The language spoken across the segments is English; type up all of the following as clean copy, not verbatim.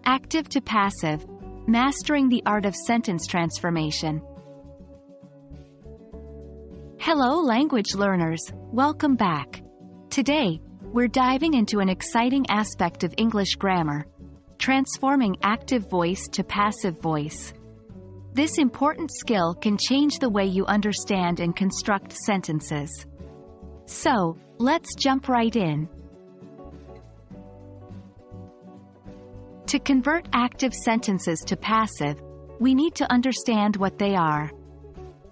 Active to passive. Mastering the art of sentence transformation. Hello language learners, welcome back. Today, we're diving into an exciting aspect of English grammar, transforming active voice to passive voice. This important skill can change the way you understand and construct sentences. So, let's jump right in. To convert active sentences to passive, we need to understand what they are.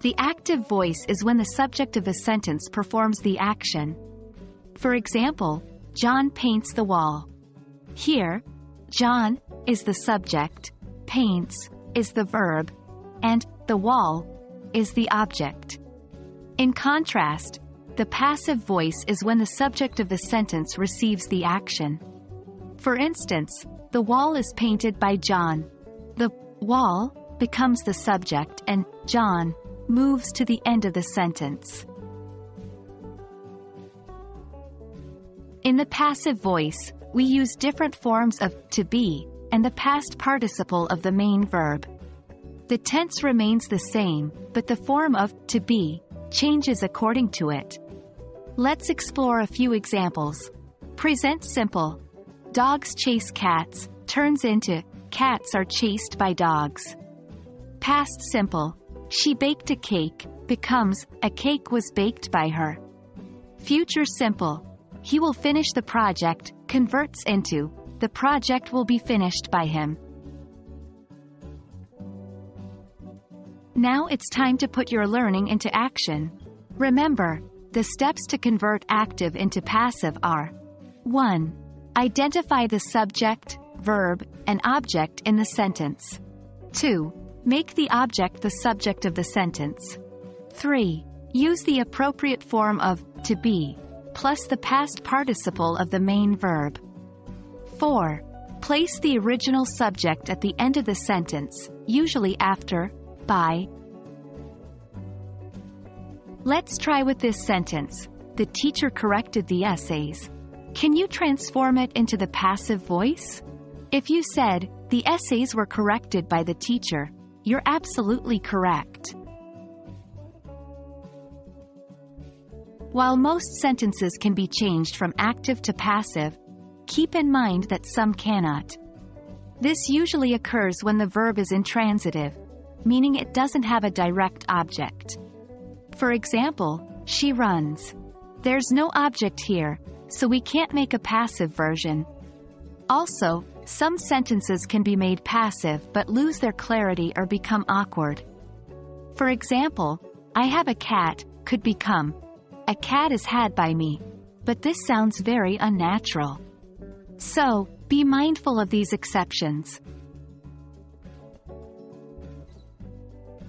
The active voice is when the subject of the sentence performs the action. For example, John paints the wall. Here, John is the subject, paints is the verb, and the wall is the object. In contrast, the passive voice is when the subject of the sentence receives the action. For instance, the wall is painted by John. The wall becomes the subject and John moves to the end of the sentence. In the passive voice, we use different forms of to be and the past participle of the main verb. The tense remains the same, but the form of to be changes according to it. Let's explore a few examples. Present simple. Dogs chase cats turns into cats are chased by dogs. Past simple. She baked a cake becomes a cake was baked by her. Future simple. He will finish the project converts into the project will be finished by him. Now it's time to put your learning into action. Remember, the steps to convert active into passive are: 1. Identify the subject, verb, and object in the sentence. 2. Make the object the subject of the sentence. 3. Use the appropriate form of to be, plus the past participle of the main verb. 4. Place the original subject at the end of the sentence, usually after by. Let's try with this sentence. The teacher corrected the essays. Can you transform it into the passive voice? If you said, the essays were corrected by the teacher, you're absolutely correct. While most sentences can be changed from active to passive, keep in mind that some cannot. This usually occurs when the verb is intransitive, meaning it doesn't have a direct object. For example, she runs. There's no object here, so we can't make a passive version. Also, some sentences can be made passive but lose their clarity or become awkward. For example, I have a cat could become a cat is had by me, but this sounds very unnatural. So, be mindful of these exceptions.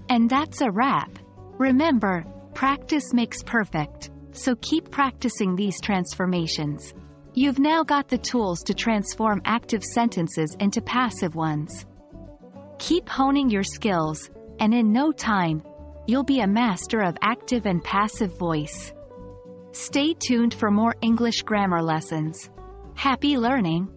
And that's a wrap. Remember, practice makes perfect, so keep practicing these transformations. You've now got the tools to transform active sentences into passive ones. Keep honing your skills, and in no time, you'll be a master of active and passive voice. Stay tuned for more English grammar lessons. Happy learning!